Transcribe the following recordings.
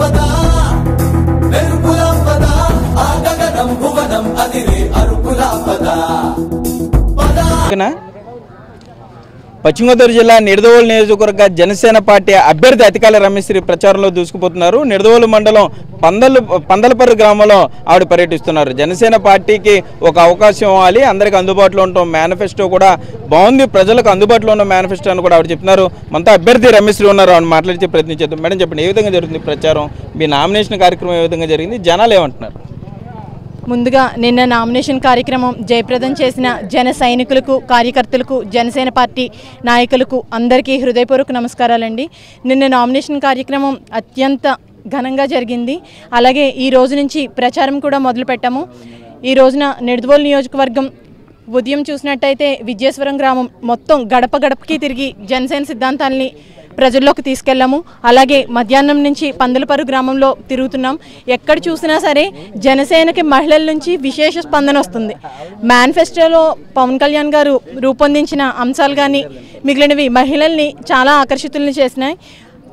పదా మెరుపుల పదా ఆ గగనం భువనం అదిరే అరుపుల పదా పశ్చిమ గోదావరి జిల్లా నిడదవోలు నియోజకవర్గ జనసేన పార్టీ అభ్యర్థి అతికాల రమేశ్వరి ప్రచారంలో దూసుకుపోతున్నారు. నిడదవోలు మండలం పందలపర్రు గ్రామంలో ఆవిడ పర్యటిస్తున్నారు. జనసేన పార్టీకి ఒక అవకాశం ఇవ్వాలి, అందరికి అందుబాటులో ఉండటం మేనిఫెస్టో కూడా బాగుంది, ప్రజలకు అందుబాటులో ఉన్న మేనిఫెస్టో అని కూడా ఆవిడ చెప్తున్నారు. మనతో అభ్యర్థి రమేశ్వరి ఉన్నారు, ఆవిడ మాట్లాడితే ప్రయత్నించేద్దాం. మేడం చెప్పండి, ఏ విధంగా జరుగుతుంది ప్రచారం? మీ నామినేషన్ కార్యక్రమం ఏ విధంగా జరిగింది? జనాలు ఏమంటున్నారు? ముందుగా నిన్న నామినేషన్ కార్యక్రమం జయప్రదం చేసిన జన సైనికులకు, కార్యకర్తలకు, జనసేన పార్టీ నాయకులకు అందరికీ హృదయపూర్వక నమస్కారాలండి. నిన్న నామినేషన్ కార్యక్రమం అత్యంత ఘనంగా జరిగింది. అలాగే ఈ రోజు నుంచి ప్రచారం కూడా మొదలుపెట్టాము. ఈ రోజున నిడదవోలు నియోజకవర్గం ఉదయం చూసినట్టయితే విజయేశ్వరం గ్రామం మొత్తం గడప గడపకి తిరిగి జనసేన సిద్ధాంతాలని ప్రజల్లోకి తీసుకెళ్ళాము. అలాగే మధ్యాహ్నం నుంచి పందలపర్రు గ్రామంలో తిరుగుతున్నాం. ఎక్కడ చూసినా సరే జనసేనకి మహిళల నుంచి విశేష స్పందన వస్తుంది. మేనిఫెస్టోలో పవన్ కళ్యాణ్ గారు రూపొందించిన అంశాలు కానీ మిగిలినవి మహిళల్ని చాలా ఆకర్షితుల్ని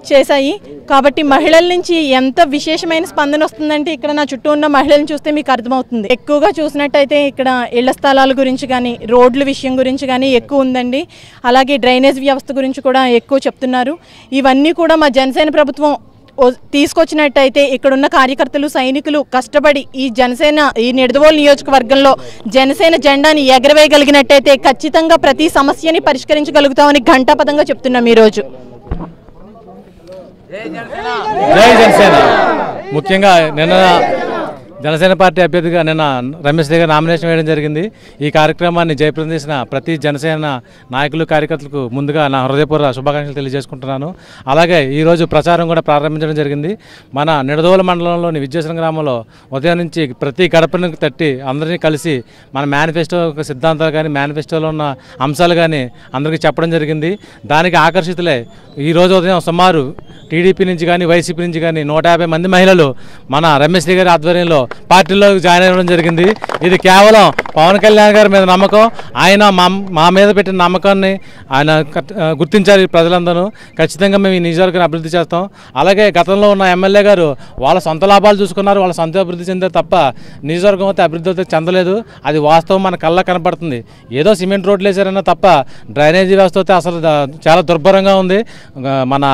చేశాయి. కాబట్టి మహిళల నుంచి ఎంత విశేషమైన స్పందన వస్తుందంటే ఇక్కడ నా చుట్టూ ఉన్న మహిళలను చూస్తే మీకు అర్థమవుతుంది. ఎక్కువగా చూసినట్టయితే ఇక్కడ ఇళ్ల స్థలాల గురించి కానీ, రోడ్ల విషయం గురించి కానీ ఎక్కువ ఉందండి. అలాగే డ్రైనేజ్ వ్యవస్థ గురించి కూడా ఎక్కువ చెప్తున్నారు. ఇవన్నీ కూడా మా జనసేన ప్రభుత్వం తీసుకొచ్చినట్టయితే ఇక్కడున్న కార్యకర్తలు, సైనికులు కష్టపడి ఈ నిడదవోలు నియోజకవర్గంలో జనసేన జెండాని ఎగరవేయగలిగినట్టయితే ఖచ్చితంగా ప్రతి సమస్యని పరిష్కరించగలుగుతామని ఘంటాపథంగా చెప్తున్నాం ఈరోజు. జై జనసేన. ముఖ్యంగా నిన్న జనసేన పార్టీ అభ్యర్థిగా నిన్న రమేష్ దగ్గర నామినేషన్ వేయడం జరిగింది. ఈ కార్యక్రమాన్ని జయప్రదం చేసిన ప్రతి జనసేన నాయకులు, కార్యకర్తలకు ముందుగా నా హృదయపూర్వక శుభాకాంక్షలు తెలియజేసుకుంటున్నాను. అలాగే ఈరోజు ప్రచారం కూడా ప్రారంభించడం జరిగింది. మన నిడదవోలు మండలంలోని విజయేశ్వరం గ్రామంలో ఉదయం నుంచి ప్రతి గడపను తట్టి అందరినీ కలిసి మన మేనిఫెస్టో సిద్ధాంతాలు కానీ, మేనిఫెస్టోలో ఉన్న అంశాలు కానీ అందరికీ చెప్పడం జరిగింది. దానికి ఆకర్షితులే ఈరోజు ఉదయం సుమారు టీడీపీ నుంచి కానీ, వైసీపీ నుంచి కానీ 150 మంది మహిళలు మన రమేష్ గారి ఆధ్వర్యంలో పార్టీలో జాయిన్ అవ్వడం జరిగింది. ఇది కేవలం పవన్ కళ్యాణ్ గారి మీద నమ్మకం. ఆయన మా మీద పెట్టిన నమ్మకాన్ని ఆయన గుర్తించారు ప్రజలందరూ. ఖచ్చితంగా మేము ఈ నియోజకవర్గాన్ని అభివృద్ధి చేస్తాం. అలాగే గతంలో ఉన్న ఎమ్మెల్యే గారు వాళ్ళ సొంత లాభాలు చూసుకున్నారు, వాళ్ళ సొంత అభివృద్ధి చెందారు తప్ప నియోజకవర్గం అయితే అభివృద్ధి అయితే చెందలేదు. అది వాస్తవం మన కళ్ళ కనపడుతుంది. ఏదో సిమెంట్ రోడ్లు వేసారన్నా తప్ప డ్రైనేజీ వ్యవస్థ అయితే అసలు చాలా దుర్భరంగా ఉంది. మన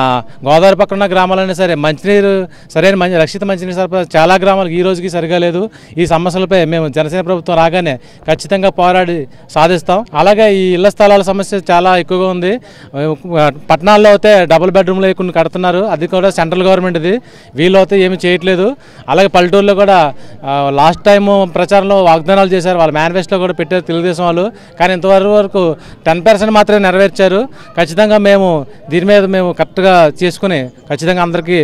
గోదావరి పక్కన ఉన్న గ్రామాలైనా సరే మంచినీరు సరైన రక్షిత మంచినీరు సరఫరా చాలా గ్రామాలకు ఈ రోజుకి సరిగా లేదు. ఈ సమస్యలపై మేము జనసేన ప్రభుత్వం రాగానే ఖచ్చితంగా పోరాడి సాధిస్తాం. అలాగే ఈ ఇళ్ల స్థలాల సమస్య చాలా ఎక్కువగా ఉంది. పట్టణాల్లో అయితే డబుల్ బెడ్రూమ్లు కొన్ని కడుతున్నారు, అది కూడా సెంట్రల్ గవర్నమెంట్ ఇది. వీళ్ళు అయితే ఏమి చేయట్లేదు. అలాగే పల్లెటూరులో కూడా లాస్ట్ టైం ప్రచారంలో వాగ్దానాలు చేశారు, వాళ్ళ మేనిఫెస్టో కూడా పెట్టారు తెలుగుదేశం వాళ్ళు. కానీ ఇంతవరకు 10% మాత్రమే నెరవేర్చారు. ఖచ్చితంగా మేము దీని మీద మేము కరెక్ట్గా చేసుకుని ఖచ్చితంగా అందరికీ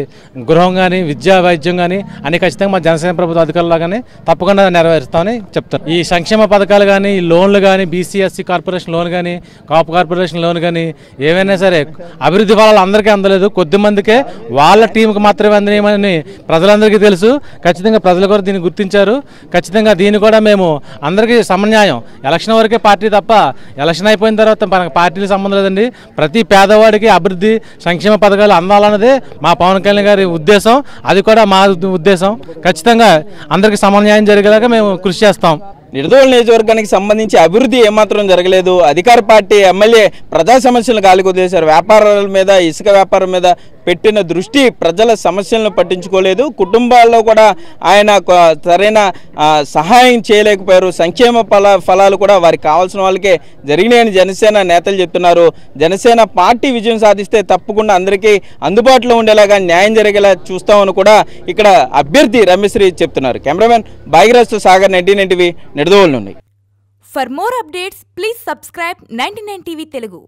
గృహం కానీ, విద్యా వైద్యం కానీ అన్ని ఖచ్చితంగా మా జనసేన ప్రభుత్వ అధికారులుగానే తప్పకుండా నెరవేరుస్తామని చెప్తారు. ఈ సంక్షేమ పథకాలు కానీ, ఈ లోన్లు కానీ, బీసీఎస్సీ కార్పొరేషన్ లోన్ కానీ, కాపు కార్పొరేషన్ లోన్ కానీ ఏవైనా సరే అభివృద్ధి ఫలాలు అందరికీ అందలేదు, కొద్ది మందికే వాళ్ళ టీంకి మాత్రమే అందినాయని ప్రజలందరికీ తెలుసు. ఖచ్చితంగా ప్రజలు కూడా దీన్ని గుర్తించారు. ఖచ్చితంగా దీన్ని కూడా మేము అందరికీ సమన్యాయం, ఎలక్షన్ వరకే పార్టీ తప్ప ఎలక్షన్ అయిపోయిన తర్వాత మనకు పార్టీలు సంబంధం లేదండి. ప్రతి పేదవాడికి అభివృద్ధి, సంక్షేమ పథకాలు అందాలన్నదే మా పవన్ కళ్యాణ్ గారి ఉద్దేశం. అది కూడా మా ఉద్దేశం. ఖచ్చితంగా అందరికీ సమన్యాయం జరిగేలాగా మేము కృషి చేస్తాం. నిడదవోలు నియోజకవర్గానికి సంబంధించి అభివృద్ధి ఏమాత్రం జరగలేదు. అధికార పార్టీ ఎమ్మెల్యే ప్రజా సమస్యలను గాలికొదిలేశారు. వ్యాపారాల మీద, ఇసుక వ్యాపారం మీద పెట్టిన దృష్టి ప్రజల సమస్యలను పట్టించుకోలేదు. కుటుంబాల్లో కూడా ఆయన సరైన సహాయం చేయలేకపోయారు. సంక్షేమ ఫలాలు కూడా వారికి కావాల్సిన వాళ్ళకే జరిగినాయని జనసేన నేతలు చెప్తున్నారు. జనసేన పార్టీ విజయం సాధిస్తే తప్పకుండా అందరికీ అందుబాటులో ఉండేలాగా న్యాయం జరిగేలా చూస్తామని కూడా ఇక్కడ అభ్యర్థి రమేశ్వరి చెప్తున్నారు. కెమెరామెన్ భాగీరథ్ సాగర్, 99 టీవీ, నిడదవోలు నుండి. For more updates, please subscribe 99 TV Telugu.